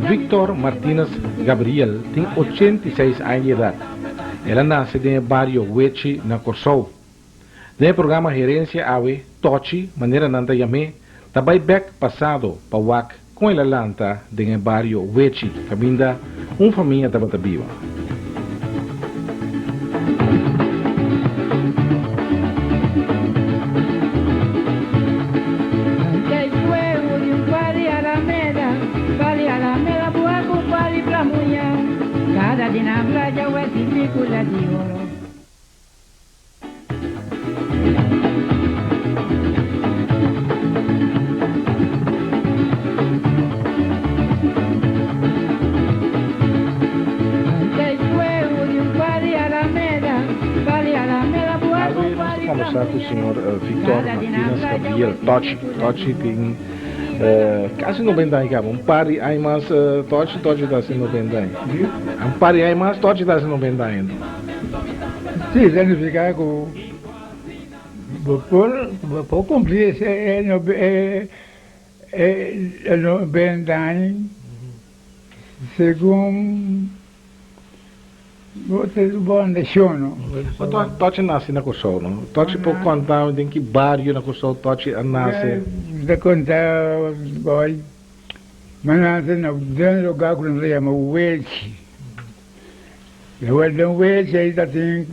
Victor Martínez Gabriel tem 86 anos de idade. Ela nasce no bairro Huechi, na Corsou. No programa Gerência Awe, Tochi, maneira nanta yame, também back passado para Wak, com ela lanta no bairro Huechi, família, família Tabatabiwa. Conversar com o senhor Victor Martínez Gabriel. Tochi tem quase 90 anos. Par de anos mais Tochi está sem 90 anos. Par de anos mais Tochi está sem 90 anos. Sim, significa que por cumprir esse 90 anos, segundo bom deixou. Tochi nasce na Corsou, não? Tochi por contar em que bairro na Corsou Tochi nasce? Da contar, boy, mas nasce no lugar que se chama Huechi. O Huechi aí tem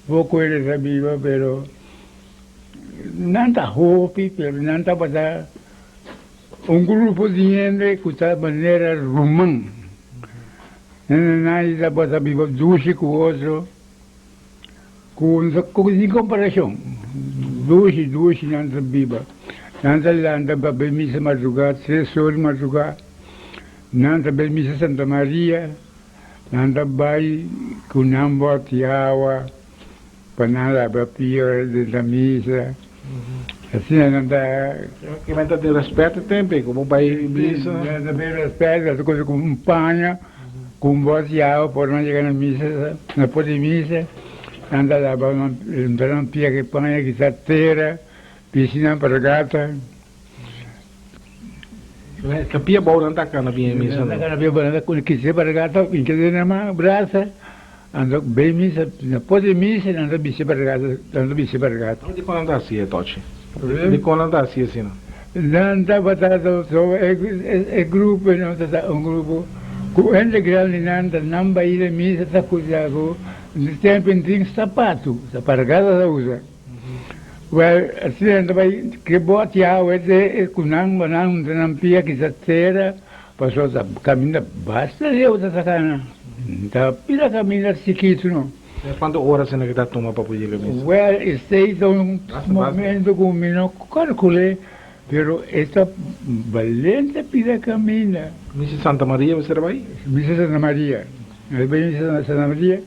pouco ele sabia, pero não está hopi, pero não está para grupo de gente que está de maneira romã. Não está para viver duche com o outro, em comparação. Duche, não está viva. Não está lá, não está para permissa madrugada, 3 horas madrugada. Não está permissa Santa Maria. Não está vai com não bote água, para nada, para pior da missa. Assim não está. Que vai ter respeito também, como vai missa. Não tem respeito, as coisas com panha. Com bote água, por não chegar na missa, na pôr de missa, anda lá para não pia que panha, que sateira, piscina para gata. Que pia boa não está cá na minha missa, não? Não está cá na pia boa, que se para gata, que se na mão, braça, anda bem missa, na pôr de missa, anda bici para gata, anda bici para gata. De quando anda assim, Tochi? De quando anda assim, não? Não está batado, é grupo, não está grupo. Quando grande não vai ir a missa, está cuidado. No tempo tem sapato, sapargada da usa. Assim não vai que bote água, é com não pia que se terra, passou a caminhar basta eu da sacana. Tá pira caminhar chiquito não. Quantas horas você não toma para poder ir a missa? Este é momento que não calculei. Pero esta valente pida camina. Missa Santa Maria você vai? Missa Santa Maria. Missa Santa Maria.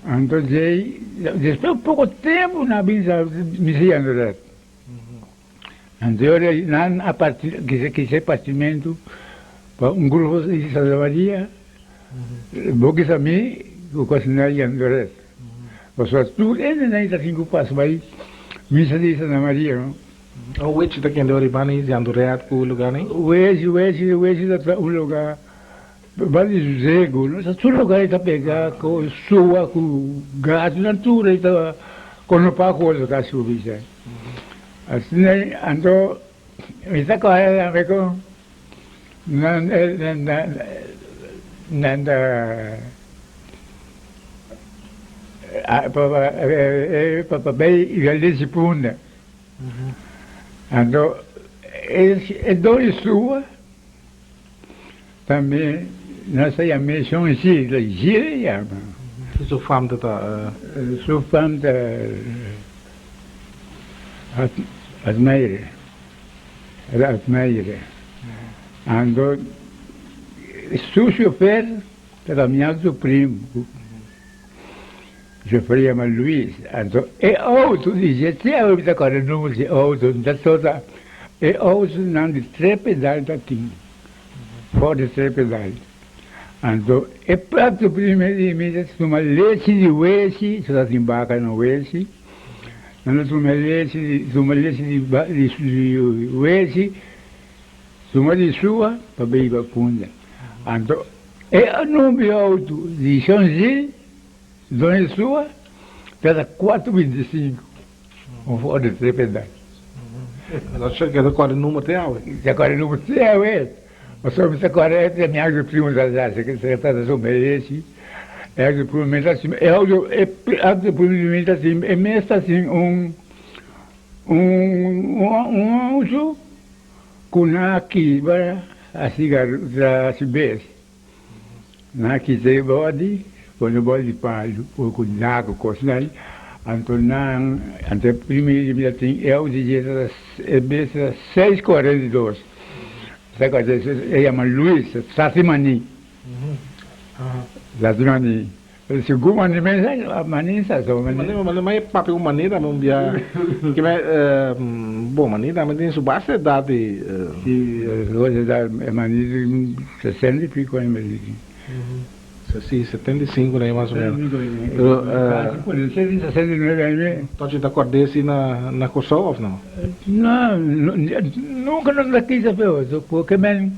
Então, depois de pouco tempo na missa André. Então, a partir que se partimento para grupo de Santa Maria, porque também o cozinheiro André. Você tudo ainda está 5 passos vai missa de Santa Maria, não? O Huechi está querendo ir para Andorra, com o lugar, né? O Huechi está um lugar, vale Zego, não? Todo lugar está pegado com sua, com gás, natura, está com o paco do cachorro, sabe? Assim, então, está com ela, me com, para bem e ali se punda. Então, é dois sua, também, nessa missão em si, da gira, sou fã da... Sou fã da... Admeire. Então, sou chofer da caminhada primo. Je feria mal Luís, então é outro, diz, se a vida corre número de outro, da toda, é outro não de 3 pedais da tinha, fora de 3 pedais. Então, é prato primeiro de mim, uma leite de ueche, se está embaixo no ueche, Nando sumalesi di Uesi, suma di sua, papai ba punda. Anto, a nome auto di Changi, dona sua, pesa 4,25. Um fora de 3 pedaços. Dat is que agora o número tem água. Se agora não você é, mas só você agora é minha água prima da Zasa, que você está da merece. É água prima assim, é água prima assim, é mesmo assim uso com aqui para a cigarra da Sibéria. Naki se body, quando body palho, ou com naco cosnal. Antonang, ante primeiro dia tem eu dizia é 6,42. Sabe que chama Luiz Satimani. Satimani. O segundo mani mensagem, a mani sa so mani. Mas papi o maneira não via que bom maneira mas tem subasta dade hoje da mani 60 e pico em Brasil. Sim, 75 né mais ou menos. Quando 69 anos. Pode estar acordando na Kosovo não? Não, nunca não quis saber, porque ele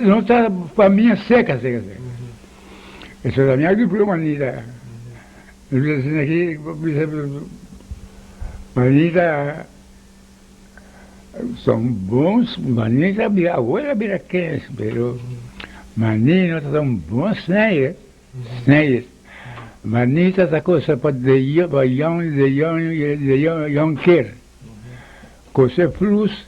não está para mim seca. Isso é a minha diplomania. Eu disse aqui, manita são bons, manita vira agora vira quente, pero manita são bons sneiers. Manita essa coisa pode de Jonker. Coisa flus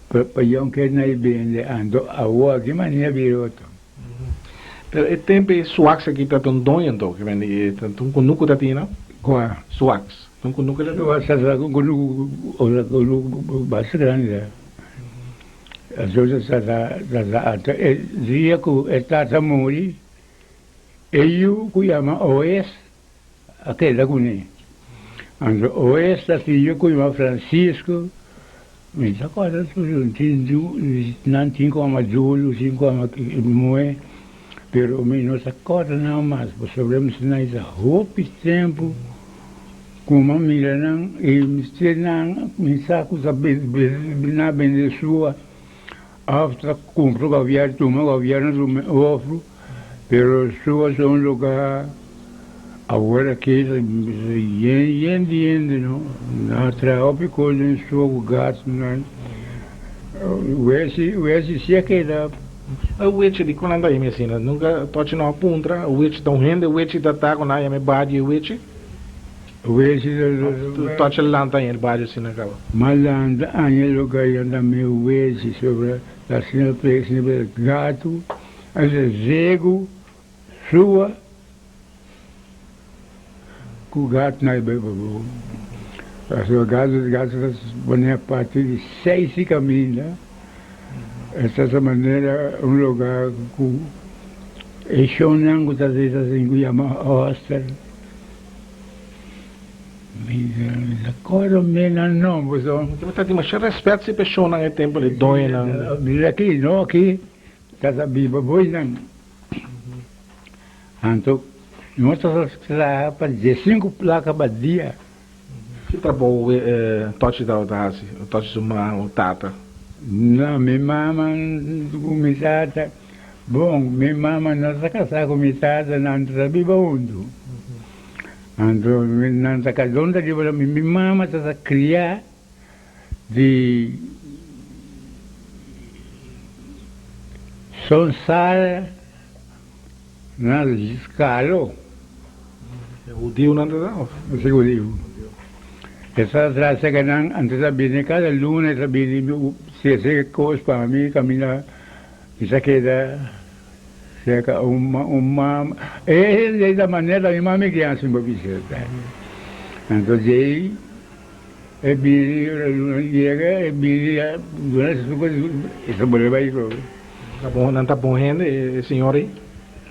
para Jonker na ibende ando a rua que mania viroto. Pero é tempo suax aqui tá tão doido então que vem tanto com nunca tá tendo Qual? suax não com nunca tá Eu acho que o bastante grande. Às vezes dizia que está a morrer. Eu que chama OS, aquele com ele. Ando OS está filho que chama Francisco. Me dá coisa não tinha como Júlio, tinha como Moé. Pero me não se acorda não mais, porque sabemos que nós roupa tempo, como a mira não, e me não, me saco na bende sua, after compro gaviar, toma gaviar, não ofro, pero sua são lugar, agora que yende, não, na traope coisa em sua gato, não, o esse se aquela. O witch di quando andai assim, nunca tochi não apunta, o witch tão rende, o witch da tá com a minha badi o witch. O esse Tochi lanta em badi assim na cava. Malanda anhe lugar anda meu esse sobre a senhora sobre gato, as zego sua com gato na bebo. As gatos boné a partir de 6 caminhos. Esta maneira um lugar que é chonango das vezes assim que chama hostel. Me acordo menos não, você. Então tá de mais respeito se pessoa não é tempo de doer não. Mira aqui, não aqui, casa biba boi não. Então, nós estamos para 15 placas por dia. Que tá bom, tochi da assim, tochi uma tata. Não, minha mamãe começada, bom, minha mamãe não se casar começada, não sabia onde. Então, não se casar onde, minha mamãe se criar de Sonsara, na escala. O dia não dá. O segundo. Essa traça que não, antes sabia, cada lunes sabia, se esse coisa para mim, caminhar, isso aqui da, cerca uma, é da maneira minha mãe criança me observa. Então, aí, é biria, durante essa coisa, isso pode vai isso. Tá bom, não tá bom rende, senhora aí.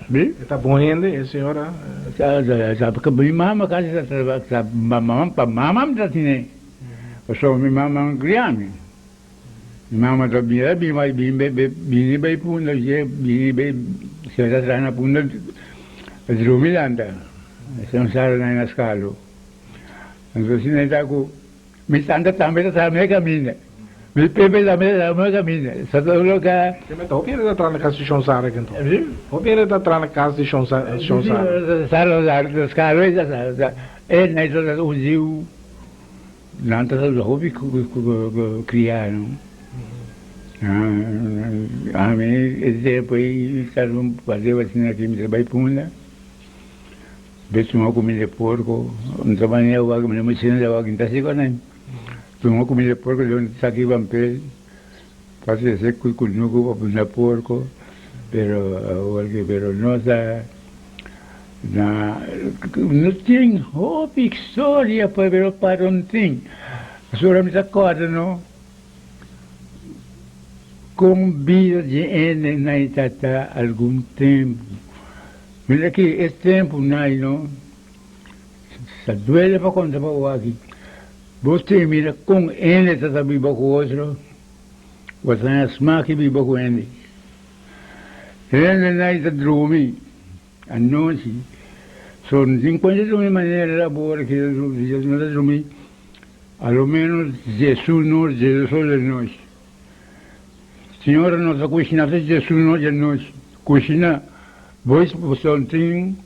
Bem? Tá bom rende, senhora. Sabe que minha mamãe casa sabe mamãe tá tendo. Eu sou minha mamãe criança. Minha mamãe tá bem bem punda, bem se já na punda de Romilanda. São sara na escala. Entonces, si necesito, mi santa también camina. Mi pepe también camina. Sa todo lo que... Hoe ben je dat aan de kast die Sean Sarek en toch? Hoe ben je dat aan de kast die Sean Sarek? Los carros, él necesita un ziu. Nanta sa hobby criar, no? A mí, depois, quando fazer vacina aqui, me trabalhei punda. Ves uma comida de porco, não trabalhei agora, me ensina de agora, quinta segunda, uma comida de porco, eu saquei vampel, fazer seco com nuco para porco, pero não tem hobby, história para não tem. A senhora me acorda, não? Com vida de N na Itata algum tempo. Mira que esse tempo não se duele para contar para o aqui. Você mira com N está vivo com o outro, você é smaki vivo com N. N na Itata dorme, a noite. São 52 maneiras de labor que Jesus não dorme. A lo menos Jesus nos Jesus de noite. Senhora nossa cozinha fez Jesus nos de noite. Cozinha, vós tem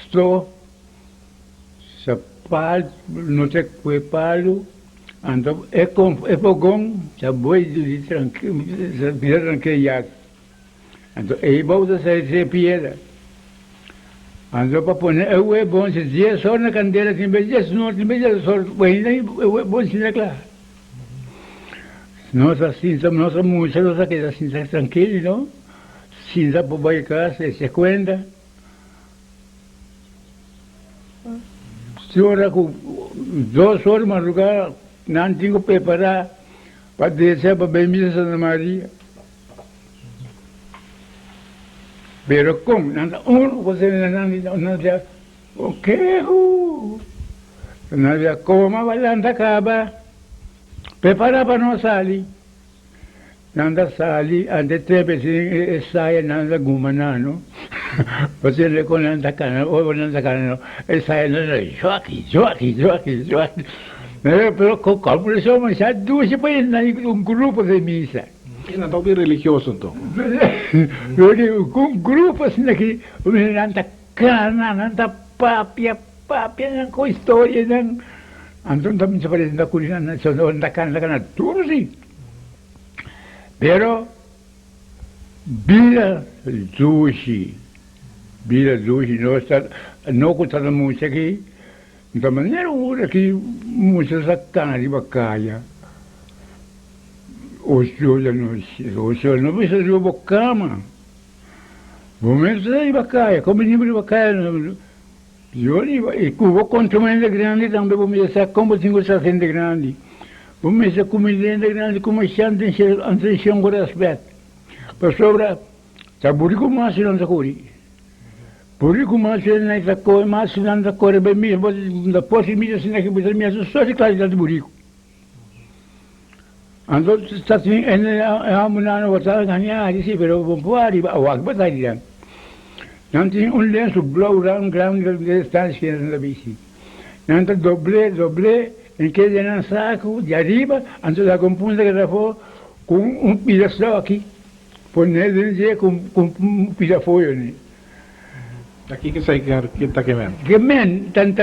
estou sapato, não sei que palo, então é fogão, já vou de tranquilo, já. Então é bom de ser piedra. Então para pôr é bom se dia só na candeira tem bem Jesus não tem bem Jesus, é bom se é claro. Nossa cinza, nossa música, nossa queda cinza tranquila, não? Cinza por vai casa, se cuenta. Senhora com 2 horas madrugada, não tenho que preparar para descer para bem missa Santa Maria. Pero como, você não já, o que? Não já como vai lá na caba. Prepara para nós ali. Nanda sali, ante tempe saya nanda gumanano. Você le con nanda cana, o nanda cana, saya nanda joaquim. Pero com calculação, mas já 2 para grupo de missa. Je bent alweer religieus en toch? Um grupo assim aqui, nanda cana, nanda papia, com história, não. Então também se parece da culinária nacional, da cana, tudo sim. Pero, vida sushi, não contando muito aqui, da maneira que muita sacana de bacaia. O senhor não precisa de uma cama. Vou mesmo de bacaia, como livro de bacaia. E vou consumir grande também, vou me dizer como tenho gente grande. Vou me dizer comida grande, como chante atenção com respeito. Para sobra, saburico mais não se curi. Purico mais não se curi, mais não se curi, bem mesmo, depois de mim, assim, que você me assustou, só de claridade de burico. Então, está assim, é uma não vou ganhar, disse, pero vou pôr, o água está aí. Não tinha lenço blow ground de distância na bici. Não tinha doble, em que ele não saco de arriba, antes da compunta que já foi, com pedaço aqui. Por nele, com pedaço, né? Aqui que sai que está queimando. Queimando, tanto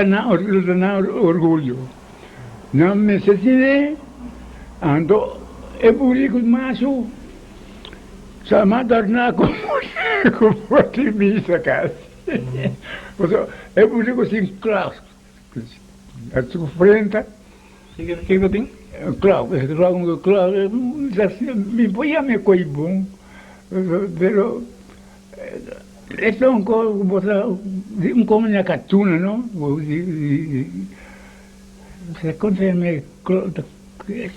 orgulho. Não me senti, ando, é bonito, mas sama tornar como otimista, cara. É bonito assim, claro. A sua frente. O que você tem? Claro, me põe a me coi bom. Pero, é um como na catuna, não? Se conta-me, é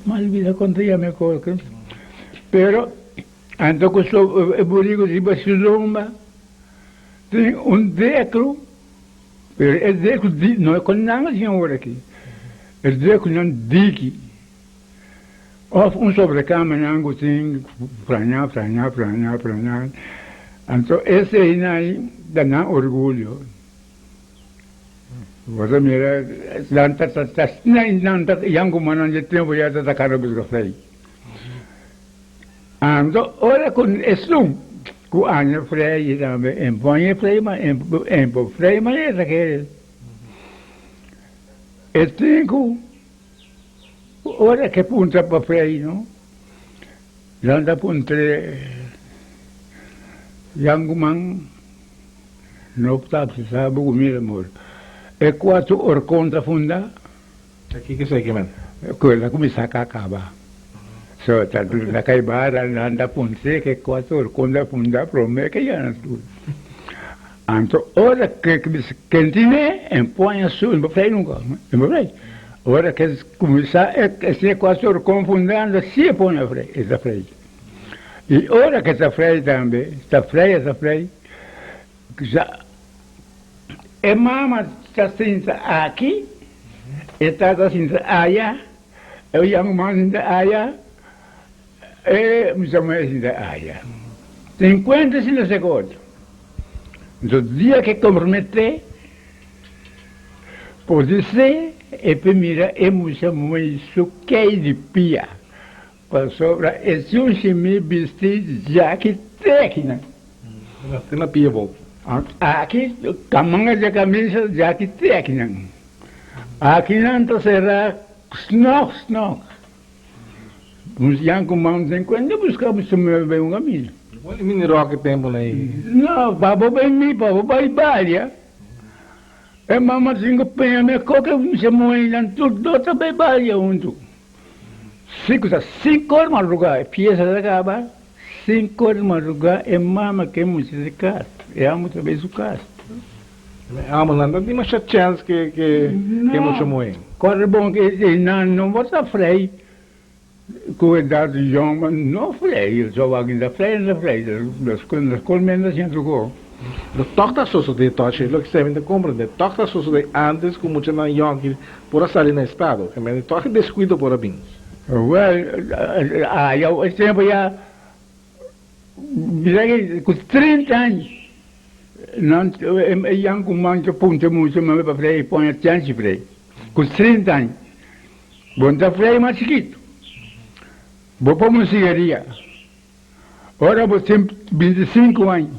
mal vida, conta-me coisa. Pero, ando com o burigo de Barcelona, tem décimo, pero é décimo, não é com nada, senhor, aqui. É décimo, não dique. Ou sobrecama, não, tem, franhar. Então, esse aí dá orgulho. Você mira, yang kumanan de tempo ya tá cara busca frei. Ando ora com eslum, ku anya frei também, emponha frei mas empo frei mas é que e tenho ora que punta para frei, não? Landa puntre yang kuman no tá sabe o mira amor. E quatro or conta funda, Aqui que sei que man. quella come sa cacaba. So, tanto la caibara nanda punse che quattro or conta funda pro me che ya tu. Anto ora che cantine e poi su in frei nunca, in frei. Ora che comincia e se quattro or confundando si poi a frei, e da frei. E ora che sta frei tambe, sta frei, já e mama está senza aqui, e tata senza allá, e o young man senza allá, e mi chama senza allá. 50 senza secondo. Do dia que compromete, pode ser, e per mira, e mi chama isso que de pia. Para sobra, e se um chime vestir já que técnica. Tem na pia bom. Aqui, camanga de camisa já que técnica. Aqui não será snock. Uns yankos mãos em quando buscamos bem um caminho. Olha mineral que tempo aí. Não, babo bem mi, babo bem balha. É mama cinco penha me coca me chamou ainda tudo também balha junto. Cinco horas madrugada, pieza da caba. 5 horas madrugada é mama que muito de casa. É amo também o caso. Mas não tem mais chance que muito muito. Corre bom que não vou estar frei. Cuidado de João, não frei. Eu só vou ainda frei, das colmenas sem truco. De tochter zoals de tochter, lo que se vende compra, de tochter zoals de antes com muito na yonki, por sair na estado, que me toque descuido por abin. Well, eu sempre já com 30 anos, não, eu com muito ponto muito, mas para frei, põe a chance frei. Com 30 anos, bom da frei mais chiquito. Vou para uma cigaria. Ora vou ter 25 anos.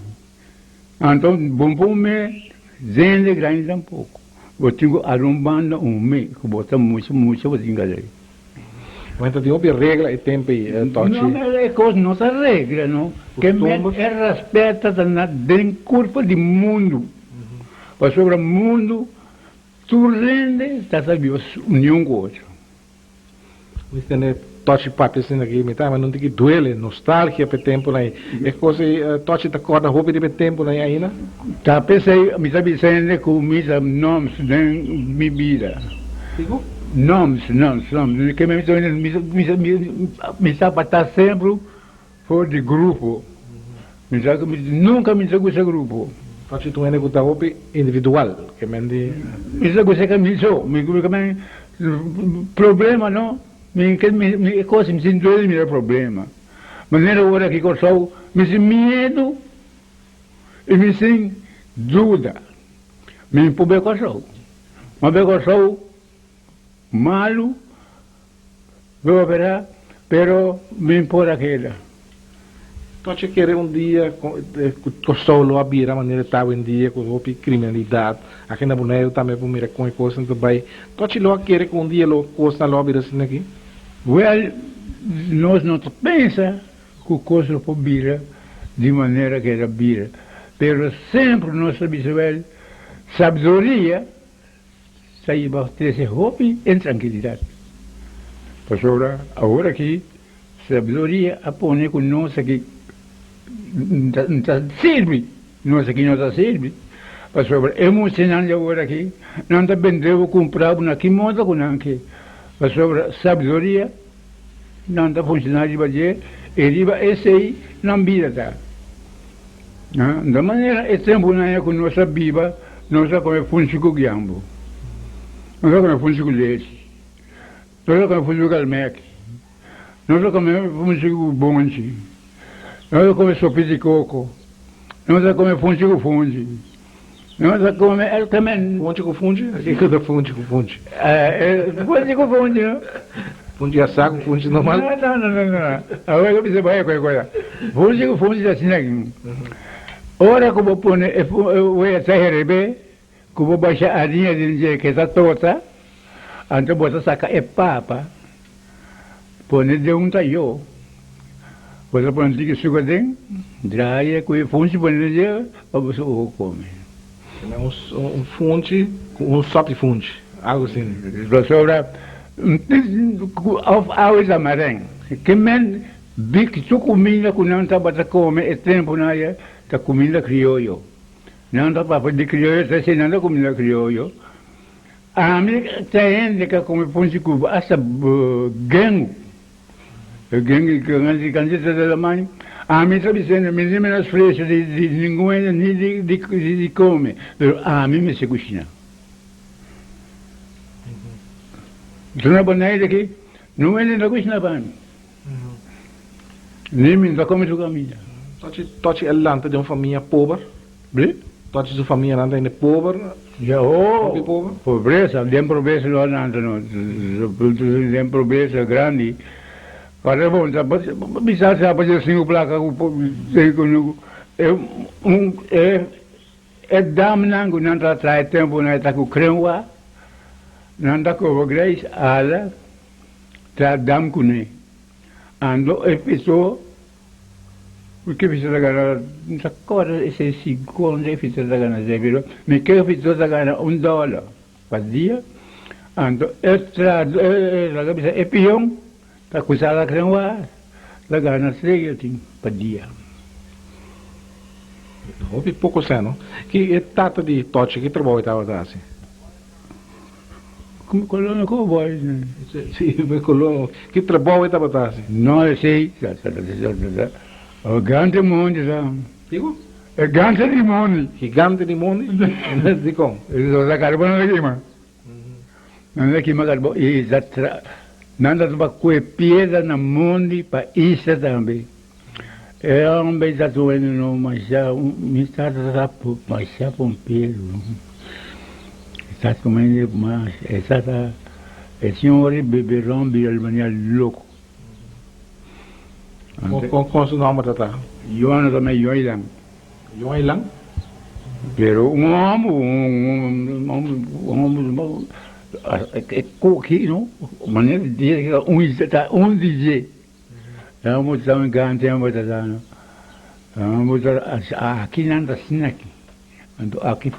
Então, bom para me, zende grande um pouco. Vou ter arrumbando mês, que bota muito, vou ter que Mas tem uma regra e tempo e toque. Não é coisa, nossa regra, não. Que me é respeita na dentro curva do mundo. Para sobre o mundo, tu rende, está sabendo, união com outro. Mas tem toque papel assim aqui, mas não tem que doer, nostalgia para tempo aí. É coisa, toque da corda roupa de tempo aí ainda. Tá pensei, me sabe sendo com nomes de minha vida. Digo? Nomes, que me sabe estar sempre fora de grupo. Nunca me sabe esse grupo. Toque tu ainda com a roupa individual, que me de. Me sabe esse caminho, problema não. Me coisa me sinto ele me problema. Mas na hora que eu me sinto medo e me sinto dúvida. Me empurrei com o mas eu malo, vou operar, pero me importa aquela. Toque querer dia, custou lo abrir a maneira que estava em dia, com a criminalidade, aqui na Bonaire também por mirar com a coisa também. Toque lo querer com dia lo coisa lo abrir assim aqui. Well, nós não pensa que o coisa por bira de maneira que era bira, pero sempre nós sabemos sabedoria sair para ter roupa em tranquilidade. Por sobre agora aqui sabedoria a pôr com nós aqui não está serve, nós aqui não está serve. Por sobre emocionante agora aqui não está vendendo comprar uma aqui monta com aqui. Por sobre sabedoria não está funcionando de fazer e riba esse aí não vira tá. Da maneira é tempo na com nossa biba nós como funciona com o gambo. Nós como funciona com leite. Nós como funciona com almeque. Nós como funciona com bonde. Nós como sopa de coco. Nós como funciona com fonte. Não se come, ele também. Funde com funde? O que é funde com funde? Funde com funde, não? Funde assado com funde normal? Não. Agora eu preciso vai coisa. Funde com funde assim aqui. Ora como põe, eu vou receber, como baixa a linha de dizer que está toda, então você saca papa, põe de um taio. Você põe de que suga dentro, draia, com funde põe de dizer, ou você o come. Funde com sopa de funde, algo assim. Sobra, aos amarém, que men, bic, tu comida com não está para comer, é tempo na ta comida criollo. Não dá para de criollo, está sendo comida criollo. A mim tem que comer funde com essa gangue. Gangue que antes candida da mãe. A mim sabe sendo menos fresco de ninguém nem de comer. Mas a mim me se cozinha. Tu não banai daqui, não é nem da cozinha para mim. Nem me dá comer tu comida. Tochi é lanta de uma família pobre? Ble? Tochi de família lanta de pobre? Já, pobreza, tem pobreza lá não, tem pobreza grande. Para bom, bisa sabe assim o placa é dam nango não tá trai tempo não tá com cremwa não tá com grace ala tá dam kune ando episódio porque fiz a gana não cora esse segundo fiz a gana zero me que fiz a gana $1 por dia ando extra la cabeça é pião tá acusada que não há la gana seria assim por dia. Houve pouco seno. Que é tata de toche que trabalha estava assim. Como colono cowboy, né? Sim, me colono. Que trabalha estava assim. Não sei, o grande mundo já. Digo? É grande limone. Gigante de mundo. De como? Isso é carbono aqui, mano. Não é que mais carbono e já nada para coer pedra na mundo para isso também. É um beijo da tua não, mas já me está rapo, mas já pompeiro. Está comendo mais, está é senhor beberão bialmania louco. Com seu nome tá? Joana também Joilang. Joilang? Pero é coque, não? Maneira de dizer que um dizer. Vamos dar um ganho, vamos dar não. Vamos dar aqui não dá assim aqui. Então aqui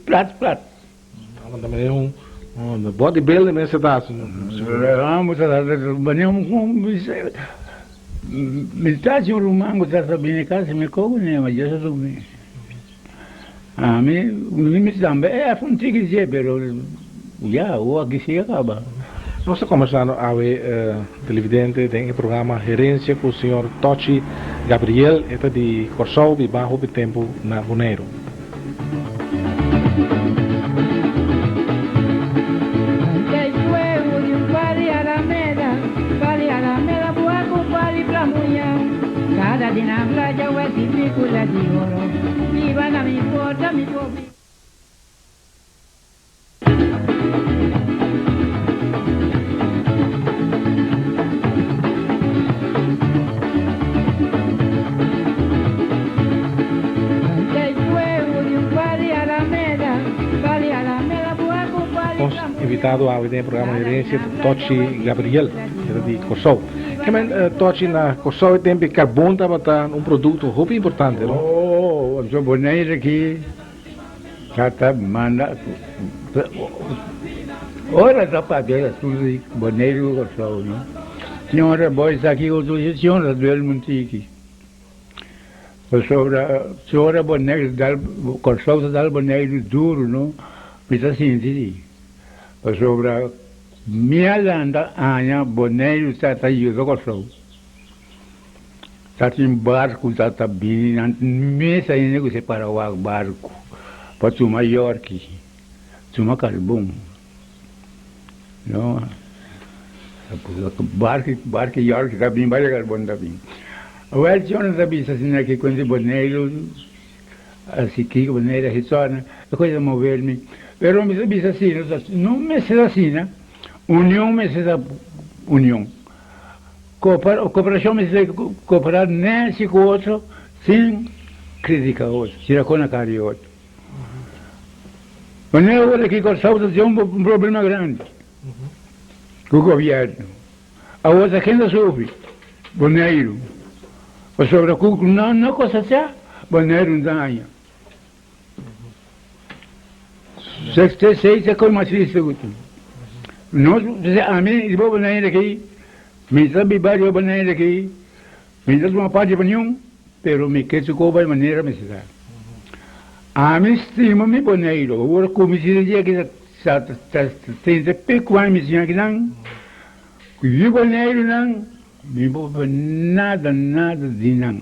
plat. Não também bodybuilder nesse daço. Vamos dar metade um rumango tá sabendo casa me cogo né, mas já sou bem. A mim me também é a fonte que dizer, pero já o aqui se acaba. Nós estamos conversando a televidente tem o programa Gerência com o senhor Tochi Gabriel, este de Corsol, de baixo de tempo na Bonaire. Cada dia na praia eu é película de ouro, viva na minha porta, me pobre. Invitado ao programa Gerência Tochi Gabriel, de Corsol. Também Tochi na Corsol tem carbono para um produto muito importante, não? Oh, eu Bonaire aqui, já manda. Ora tá para ver tudo Bonaire Corsol, não? Senhora boys aqui o do senhora do El Montiqui. Senhora Bonaire dal Corsol dal Bonaire duro, não? Precisa sentir. Sobre minha landa, a Bonaire está aí do Corsol. Está em barco, está bem, mesa ainda que separa o barco, para tu maior que, tu carbono, não? Barco York está bem, vai carbono está bem. O Elton está bem, assim que quando Bonaire, así que manera histórica, coisa mover-me. Pero me diz assim, não me se assim, né? União me se união. Cooperação me se cooperar nesse com o outro, sem criticar o outro, tirar com a cara do outro. Quando eu olho aqui com a saúde, tem um problema grande com o governo. A outra quem não sofre? Boneiro. O sobrecuco não coisa assim, boneiro não ganha. Se coisa mais triste que nós, a mim, eu vou boneiro aqui, me sabe vários boneiros aqui, me dá uma parte de nenhum, pero me quer com a maneira me se dá. A mim estima me boneiro, agora como se dizia que tem de pecuária me tinha que não, e boneiro não, me vou nada de não.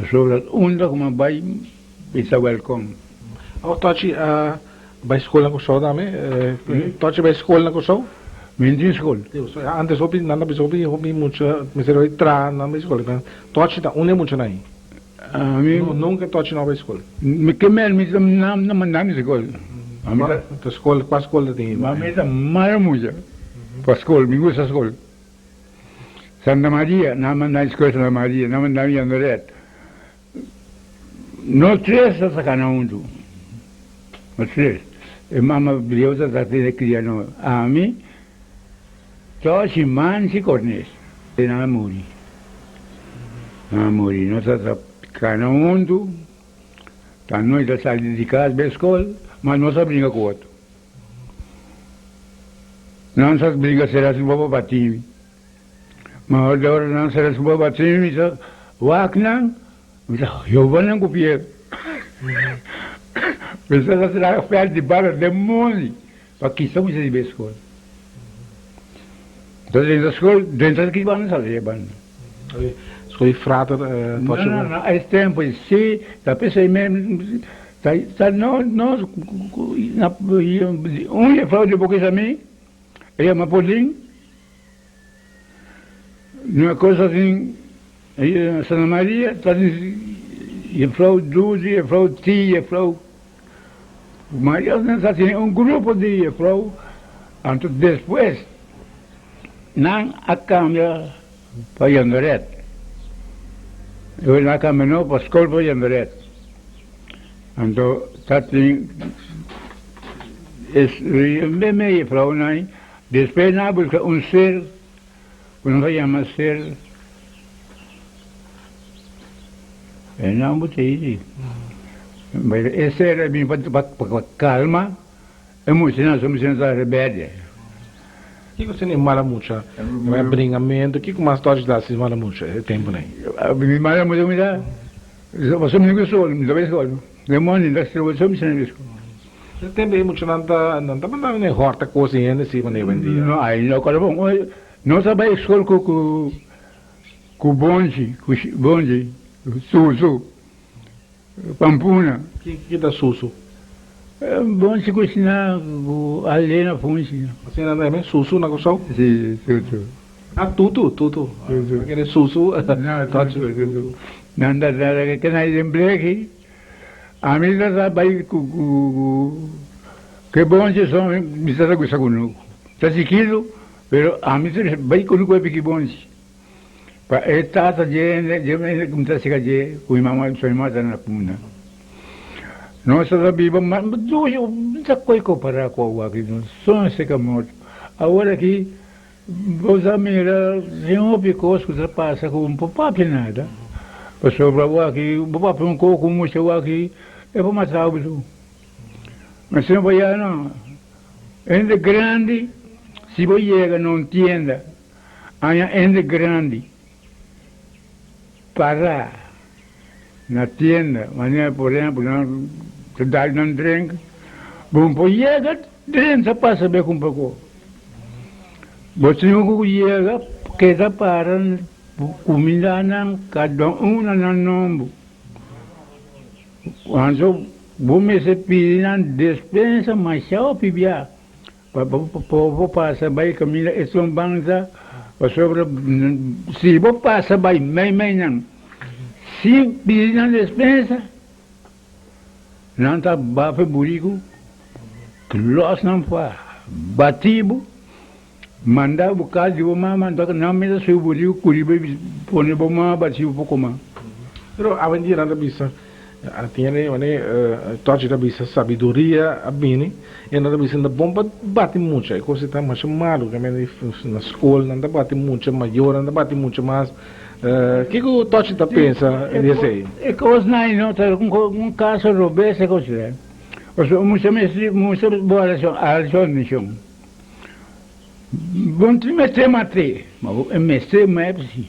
Sobre onda como vai, está welcome. Oh, Tochi, ba escola ko so dami? Tochi ba escola ko so? Menino escola. Antes hopi nanda bisopi hopi mucho me se roi tra na escola. Tochi ta une mucho nai. A mim Nunca Tochi não vai escola. me queimar me não mandar escola. A mim Ta escola, qual escola tem? a mim tá maravilha. Para escola, me gusta escola. Santa Maria, não mandar escola Santa Maria, não mandar minha Andoré. No tres está sacando no tres. E mamma briosa da te criano a mim. Tochi man si cornes. E não morri. Não morri, não está sacando mundo. Tá noi da sair de casa da escola, mas não sabe brincar com o outro. Não sabe brincar será se bobo batim. Mas agora não será se bobo batim, me só waknang. Eu vou não copiar. Precisa ser a fé de barra de monte. Para que estamos de escola. Então, dentro da escola, dentro daqui vão saber. Escolhi frata, Tochi. Não, é tempo, sim. Tá pensando mesmo. Tá, nós, é fraude de boca a mim. É uma polinha. Uma coisa assim. Santa Maria, e Frau Duzi, e Frau Tia, e Frau Maria, um grupo de Frau, então depois, não a câmera para Yandoret. Eu na câmera não, para a escola para Yandoret. Então, está tem, meio Frau, não, depois não busca ser, não vai chamar ser, não botei. Mas esse era bem para calma, emocionar, somos rebelde. O que você nem mala muito? Vai bringamento, o que mais Tochi dá se mala muito? É tempo nem. Me mala muito, me dá. Você me gostou, me dá bem gol. Demônio, da estrela, você me sente isso. Tem bem muito não tá mandando nem horta cozinhando se mané vendia. Não, aí não cara bom. Não sabe a escola com bonde, Susu, Pampuna. Que dá susu? Bonde cozinhar, alena funge. Assim não é bem susu na coção? Sim, Susu. Ah, tudo. Aquele susu. Não, Susu. Não dá nada que não é emprego. A mim não sabe que bonde são, me está gostando. Está seguido, mas a mim vai comigo é pequeno bonde. É tata de como está se caje, o mamãe sua irmã está na puna. Nós sabemos, mas não está coisa comparar com o aqui, não só esse caminho. Agora aqui, os amigos, não picos que passa com um papo nada. Para sobre o aqui, o papo um coco, um mocho aqui, é para matar o bicho. Mas se não vai não, é grande, se vai chegar não entenda, é grande. Parar na tienda, maneira, por exemplo, não te dá não drink, bom, pois chega, dentro passa bem com pouco. Você não chega, que dá para comida não, cada não nome. Quando vamos se pedir na despensa, mas só pibia, para povo passa bem comida, é só banza. Sobre se vou passar bem, não. Se pedir na despensa, nanta bafe burigo, los não fa, batibo, manda bucar de uma, manda não me seu burigo, curibe, pone boma, batibo pouco mais. Pero awan dia nanda bisa tiene tochi da bisa sabedoria abini e nanda bisa na bomba bate muito e coisa tá mais malo que na escola nanda bate muito maior nanda bate muito mais que o tochi tá pensa nesse aí é coisa não tá um caso robês é coisa o so muito boa relação bom trimestre mate mas é mestre map sim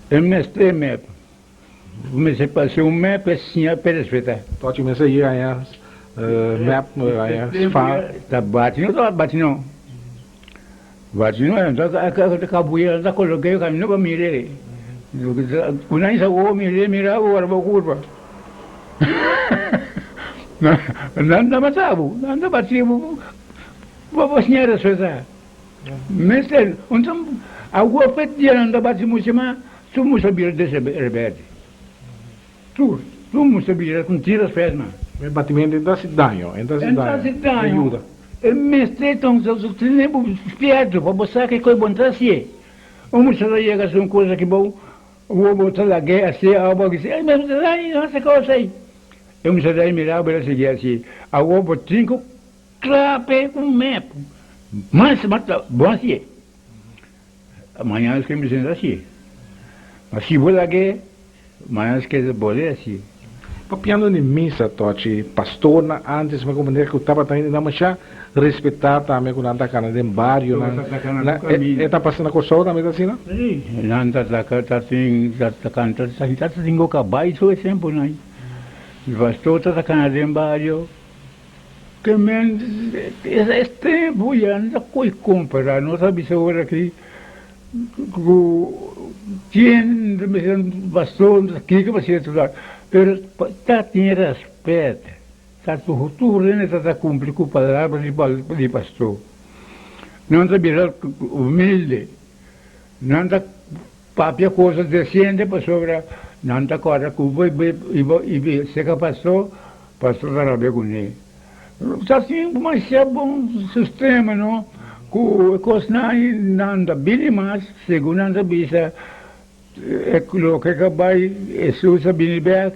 é mestre map mas se passou um map assim a respeito. Tochi me sei aí map aí fa tá batendo tá cabuia tá coloquei o caminho para mirar quando aí só o mirar o arba curva não matava não batia vou senhora respeito mas então algo feito dia não batia muito mais tu não sabia desse rebelde tu não sabia com tiras pernas o batimento ainda se danho ajuda e mestre então se tem esperto para mostrar que coisa bonita assim o moço da chega são coisa que bom o botar lá guerra assim algo que é mas aí não sei coisa aí eu me sei mirar para seguir assim algo botinho clape com map mas mata bom assim amanhã que me senta assim mas se vou lá guerra mas que é boa assim papiando ni missa tochi pastor na antes me como que estava também na mancha respeitar também quando anda cana de barrio na tá passando com só também assim não sim nanda tá canta tá tingo cabai so sempre não o pastor tá cana de barrio que men este voy anda coi comprar não sabe se agora aqui quem pastor aqui que você estudar pero tá tem respeito tá tu né tá cumprir com palavras de pastor não tá virar humilde não tá papia coisa decente para sobra não tá corre com e se que pastor tá bem com ele tá assim mas é bom sistema não com coisa não tá bem mais segundo não bisa lo que acabei Jesus bem bem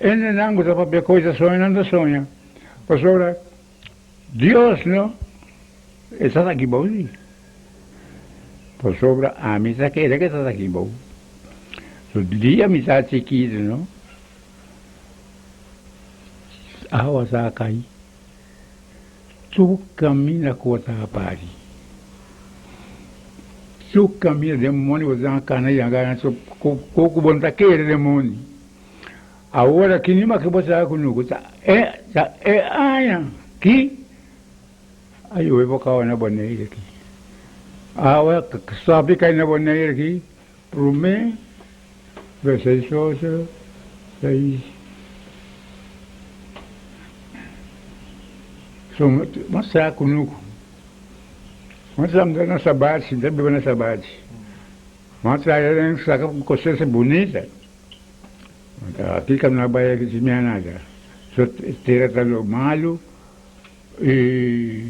e não gosta para coisa sonha pastora Deus não está aqui bom pastora a mim está que está aqui bom o dia me está chiquito não a osa cai tu caminha com a pari tu caminha demônio usando cana e agora coco bom tá querer demônio agora que nem mais que você vai conosco é aia que aí eu vou cair na banheira aqui agora sabe cair na banheira aqui pro mim vai ser só seis mas será conosco mas estamos na sabate sempre na sabate mas aí saca com coisa bonita aqui que não vai que tinha nada só terá talo malo e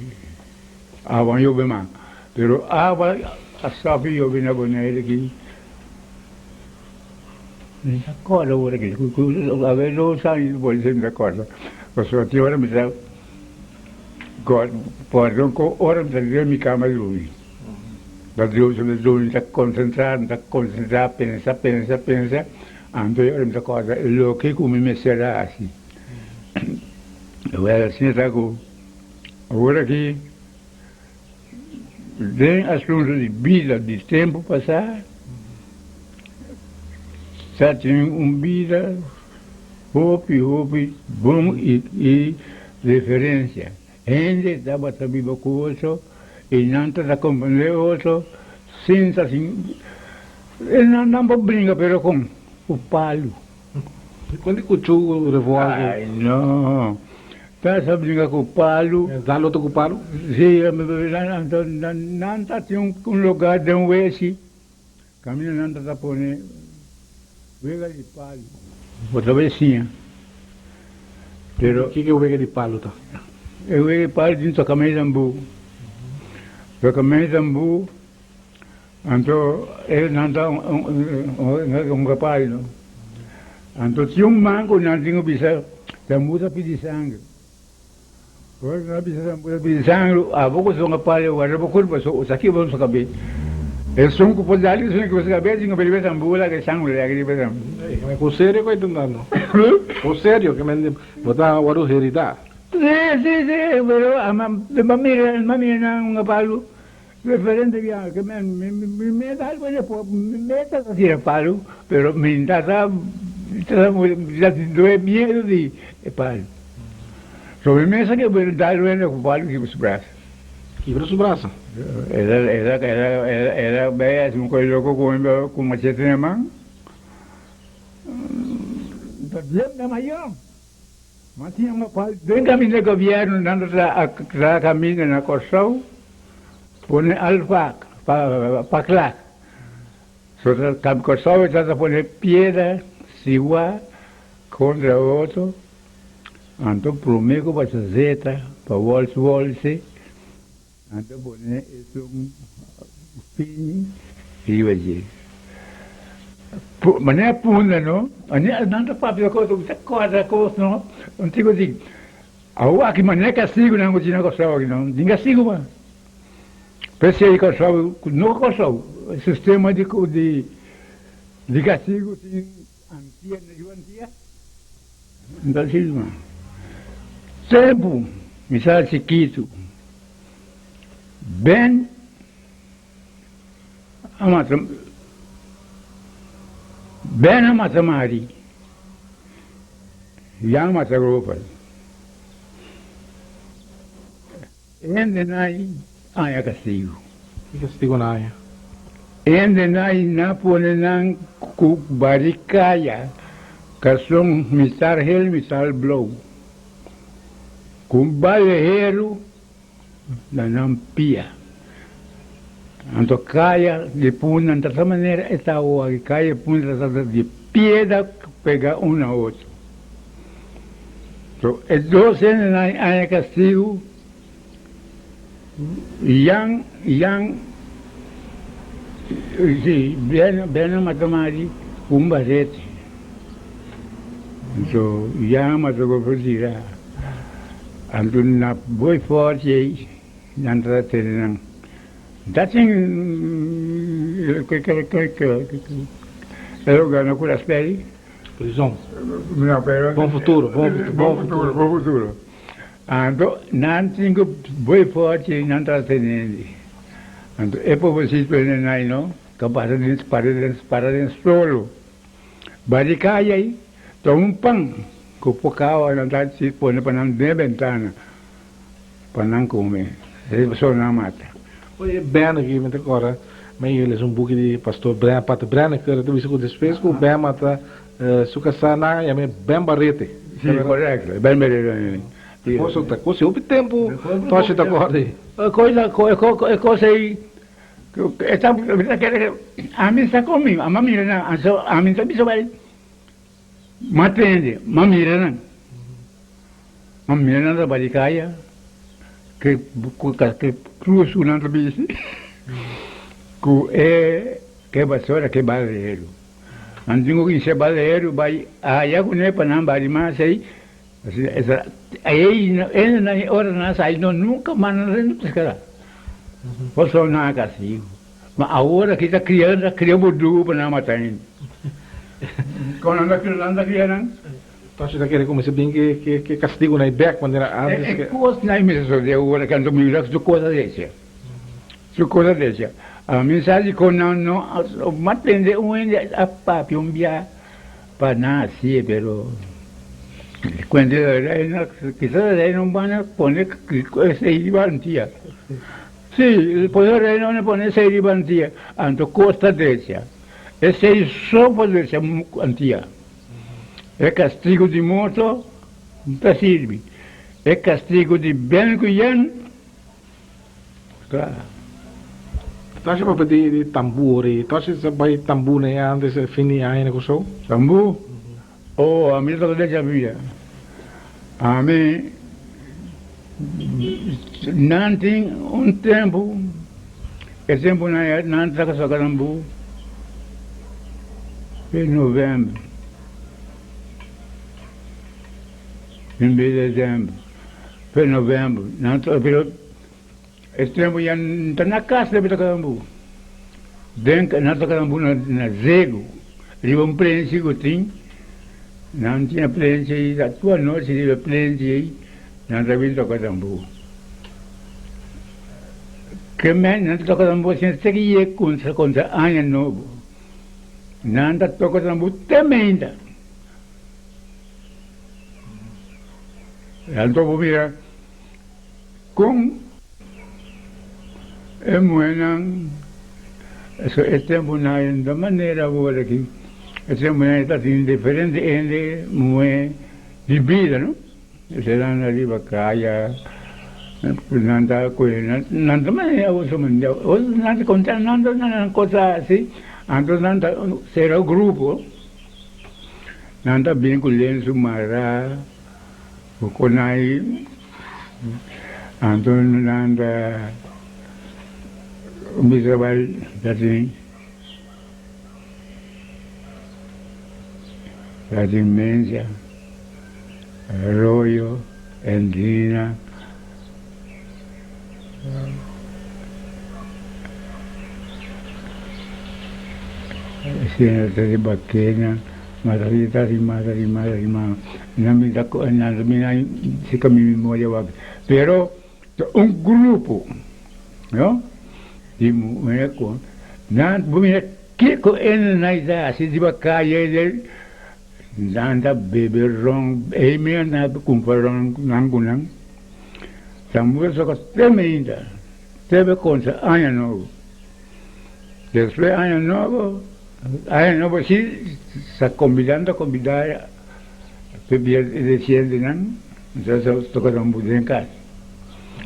avan eu bem mal pero ava a sabe eu bem na banheira aqui acorda agora aqui a ver não sai pode ser da corda você tinha hora me dá God perdão com hora me dá minha cama de luz da Deus me dá está concentrar pensa ando eu me acorda o que como me será assim eu era assim trago agora aqui tem assuntos de vida de tempo passar já tem vida hope bom e referência ainda estava sabendo com outro e não está compreendendo outro sem assim não brinca pero com o palo. Quando escutou o revólver? Ai, não. Tá sabendo com o palo? Dá luta com o palo? Sim, não está tem um lugar de esse. Caminho não está pone. Vega de palo. Outra vezinha. Pero que o vega de palo tá? eu ia para dentro da camisa zambu. Da camisa zambu, então eu não dá capaz, não. Então tinha mango, não tinha bisa, zambu tá pedir sangue. Agora não bisa zambu tá pedir sangue, a pouco são capaz, agora pouco mas aqui vamos saber. Eu sou um pouco dali, sou que você cabe, tinha que beber zambu lá que sangue lá que beber zambu. Com sério que entendendo? Com sério que me botar o aro herida. Sí, pero mami na un palo referente ya que me da algo me da así palo, pero me da ya doe miedo de palo. Sobre mesa que me da algo palo que os braços. Quebra o braço. Era bem um coisa louco com machete na mão. Da maior. Mas tinha uma parte, bem caminho de governo, dando a caminho na Corsão, põe alfac, para clac. Sobre o Corsão, já põe pedra, siwa, contra outro, então prometo para zeta, para volse, então põe um fim, e vai dizer. Mas não é punda, não? Não é papel, você corta, não? Não digo assim. Aqui, mas não é castigo, não, não é castigo, não. Não é castigo, mas. Pensei em castigo, não castigo. O sistema de castigo, antia, antia. Não é assim, mas. Tempo, misal chiquito. Bem, Ben matamari, yang matagropal. Endenai aya castigo. Que castigo na área? Endenai na ponenang kubarikaya, kasong misar hel misar blow. Kumbalehero na nampia. Então caia de punta dessa maneira esta água que cai de punta de piedra pega um na outro. Então é 12 anos aí castigo. Yang bem matamari barrete. Então yang matagou por tirar. Então na boi forte aí não está tendo. Dating pero ganó con las peli. Prisão. No, pero Bom futuro, bom futuro. Ando nantingo boi forte não está tendo. Ando é por você não aí não, capaz de para solo. Baricaya aí, tom pang, kupukao não está se põe para não de ventana, para não comer. Ele só não mata. Oye, ben aqui, met agora, mas ele é boek de pastor Brian, Pater Brian, que era tudo despejo, o Ben mata, sucasana, e a minha Ben Barrete. Sim, correto, Ben Barrete. Coisa, houve tempo, tocha da corda aí. Coisa aí, a mim está comigo, a mamira não, a mim está bicho vai, matende, mamira não da baricaia, que cruz una bici, que vassoura que baleiro. Antingo que se baleiro vai aí com ele para não bari mais aí na hora na sai nunca mais não pescar. Posso não castigo. Mas agora que está criando cria bodu para não matar ele. Quando anda criando Tocha da querer começar bem que castigo na IBEC quando era antes que coisa não é mesmo de agora quando me lembro de coisa dessa. Su cosa dessa. A mensagem que não matende a papi via para nascer, pero quando quizás não van poner essa ribantia. Sim, poder não poner essa ribantia. Anto costa dessa. Esse é só poder ser antia. É castigo de morte, não serve. É castigo de bem cuidan, claro. Tocha para pedir tamburi, tocha vai tambu na antes fini aí na coisa. Tambu? Oh, a minha toda deixa via. A mim, não tem um tempo, é tempo não está com Carambu, em novembro, em dezembro, em novembro, não está, é tempo já não está na casa de Carambu, dentro não está Carambu na Zego, ele vai preencher o tem, não tinha preencher aí, a tua noite ele preencher aí, não está vindo Carambu. Que não está Carambu sem seguir contra ano novo, não está Carambu também ainda. Então, mira, com é muito, é tempo da maneira agora aqui, é tempo está diferente entre muito de vida, não? Será na riba caia, não está coisa, não está maneira uso mundial, não está contando não coisa assim, então não está será o grupo, não está bem com lenço mará. Conai Anton nanda miserable dating Mencia Arroyo Andina Siena de Baquena Matarita Namina se com minha memória pero um grupo não de mulher com não bumina que com ele na idade se devagar ele nanda beberão e minha na comparão nangunang também só que tremenda teve contra ano novo depois ano novo sí, está convidando a convidar desciende, ¿no? Entonces toca un budín en casa.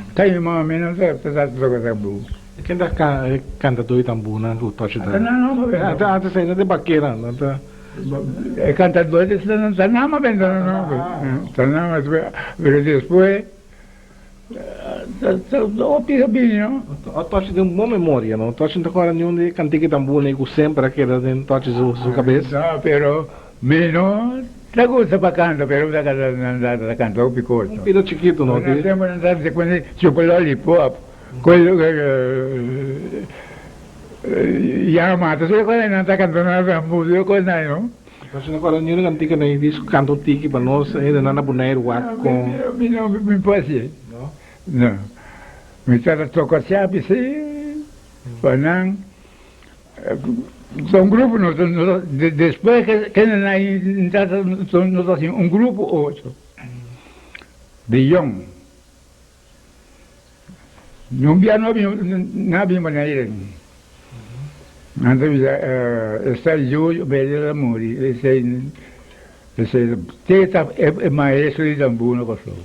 Está más o menos, está toca un Quem está canta do Itambu, né? O toche da. Não, Até saindo de baqueira, não tá. É cantador, está nada mais bem, não. Está nada mais bem, mas depois o piso o toche tem uma boa memória, não? O toche não agora nenhum de cantiga Itambu, nem sempre aquela de toche sua cabeça. Não, pero menos la gusta para cantar, pero da cantar o picoto. Um pino chiquito, não? Nós temos andado de quando chocolate pop, coisa Yamata, você quando não está cantando a música, coisa não? Toche não agora nenhum cantiga nem diz canto tiki para nós, ainda não na boneiro com. Não me pode. Não. Me está tocando sempre sim, panang. São grupos, depois que nós assim, um grupo outro de young. Não havia maneira. Então, está Júlio, Beleza Muri, esse é maestro de Tambu no Kosovo.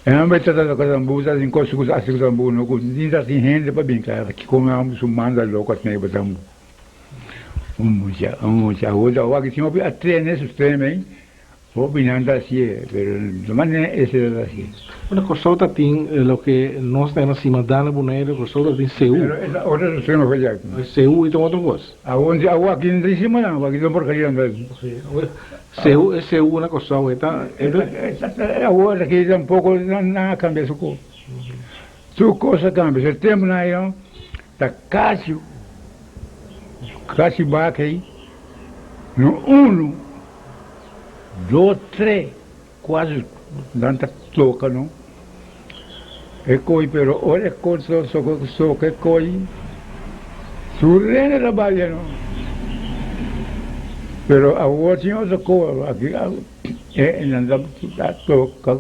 Eu me trato de Tambu, assim, coisas assim, Tambu, não tinha gente para brincar, que como é um sumando louco, assim, para Tambu. Mucha, outra, que tinha a treinar esses treinos, opinando assim, mas de maneira essa é assim. Bueno, Kosovo tem o que nós temos acima da boneira, Kosovo tem CU. Outra treino foi já. CU e tem outra coisa. Aonde aqui não tem cima não, aqui não porcaria não. CU é CU na Kosovo, então. Agora aqui um pouco não cambia suco. Suco se cambia, o tempo na aí, tá Cássio Baque, no 1, 2, 3, quase tanta toca, não? E coi, pero ora coisa só que coi, surrene trabalha, não? Pero agora tinha outra coisa, aqui, não toca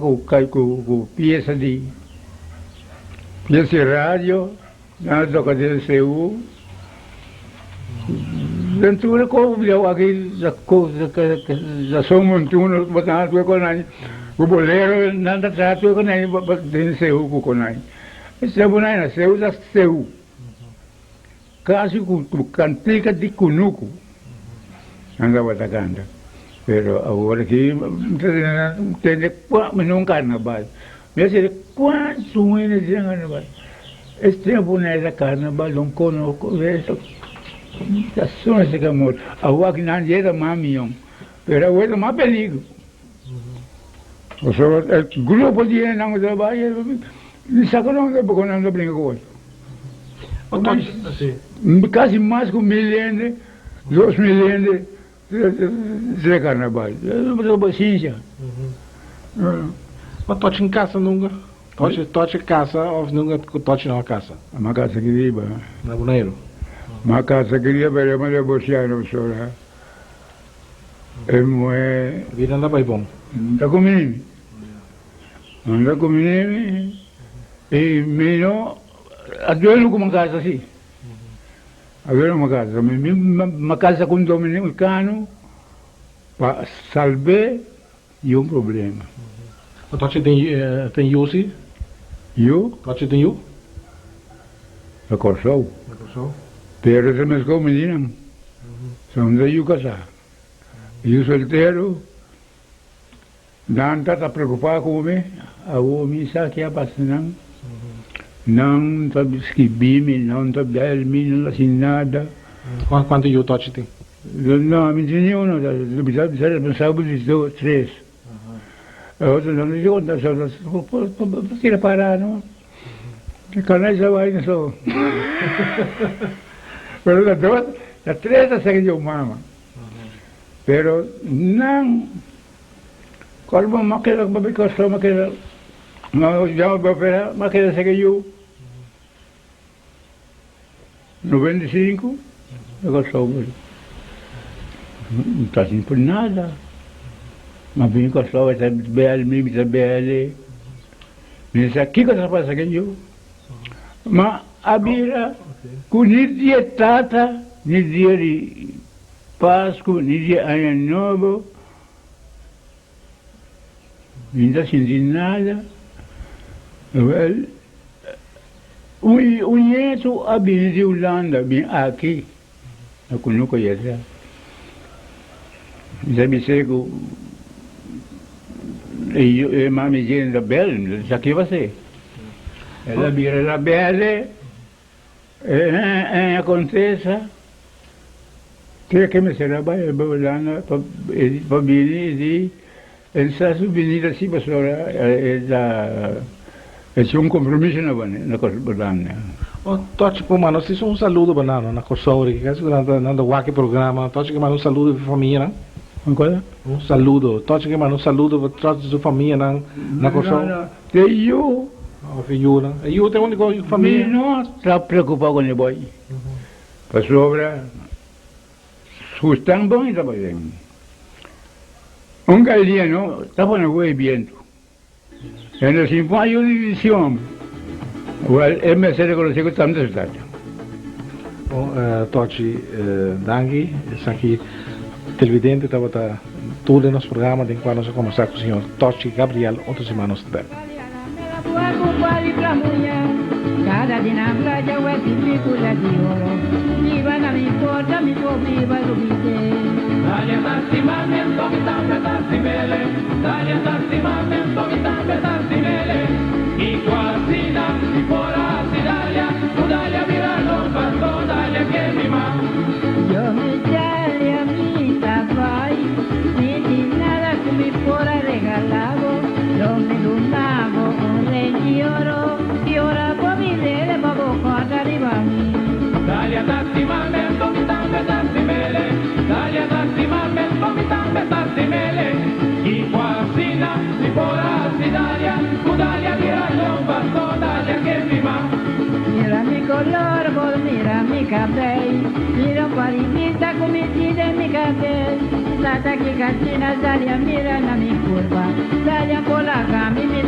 com peça de rádio, não toca de CU. Dentro da coisa, aqui, da coisa que já somos uns, botar tudo com aí, o boleiro, nada tá tudo com aí, dentro seu com aí. Esse é bonito, né? Seu da seu. Caso com cantiga de cunuco, anda botando. Pero agora aqui, tem um carnaval. Mas quantos anos de carnaval? Esse tempo não era carnaval, não conheço. As zonas de amor. Agora que não era mais milhão. Pero agora é mais perigo. O grupo de gente não trabalha, não sabe porque não brinca com isso. Quase mais que 1 milhão, 2 milhões de carnaval. É paciência. Mas tochi em casa nunca? Tochi casa ou nunca tochi na casa? Uma casa querida. Na Bonaire? Uma casa querida, mas eu não vou chegar no sol. É Vida anda bem bom. anda comigo. Anda comigo. E menino, adoro com uma casa assim. Adoro uma casa. Uma casa com dominicano para salvar e um problema. O tochi tem Yossi? Eu, Tochi tem Yu? a Corsou. Pero se me menina. São de eu casar. E o solteiro, não está preocupado com mim. A missa que é passando. Não está escrevendo, não está bem, não assim nada. Quanto Yu tochi tem? Não, me tinha não, responsável de 2, 3. A outra não me conta, só tira parar, não? Que canais já vai, não sou. Pero la 3 sei que eu mama. Pero não, quando me queda com a pessoa, me queda, já me opera, me queda sei que eu 95, eu sou não está assim por nada. Mas vim com a sua, está bem, está bem. Me disse, que coisa passa que eu? Mas a bira, com dia tata, dia de Páscoa, dia ano novo, não está sentindo nada. O neto a bem de Holanda, bem aqui, eu não conheço. Já me sei que e mami dizendo bela, isso aqui vai ser. Ela vira a bela, acontece, que me será bem, Holanda, para vir e ele está subindo assim, pastor, é um compromisso na Holanda. Tochi po mano, se um saludo banano na Kosouri, que é na waki programa, tochi que mano saludo para família, Ancora? um saludo, tochi que mano saludo para toda sua família na Kosouri. Tem eu. Yu, Yu tem única família. Não está preocupado com o boy. Para sobra, estão bom e está bem. Galeno estava no viento. En el 5 años de división, él me se reconoció que estamos de cidade. Tochi, dangi, esse aqui, televidente, estava tudo nos programas de quando nós conversar com o senhor Tochi Gabriel, outras semanas também. Cada dia na praia eu circula de ouro. Viva não me importa, me vou viva do bidê. Dale tassimamento, mi tambe tassimele. Dale tassimamento, mi tambe tassimele. I quasina, i porasi dalia. Tu dalia mirano, pasto dalia che mi ma. Yo me sale a mi vai, ni nada que me fuera regalado. Yo me lunavo un rey oro, y ora può vivere poco cosa arriva a mí. Dale tassimamento, mi tambe tassimele. Dale tassimamento, mi tambe tassimele. I quasina, i porasi dalia. Tu dalia mirano, pasto dalia che mi ma. Mira mi color, mira mi cabello, mira un po' di vista come si de mi cabello. Stata che cancina, Dalia mira la mi curva, Dalia con la gamba, mi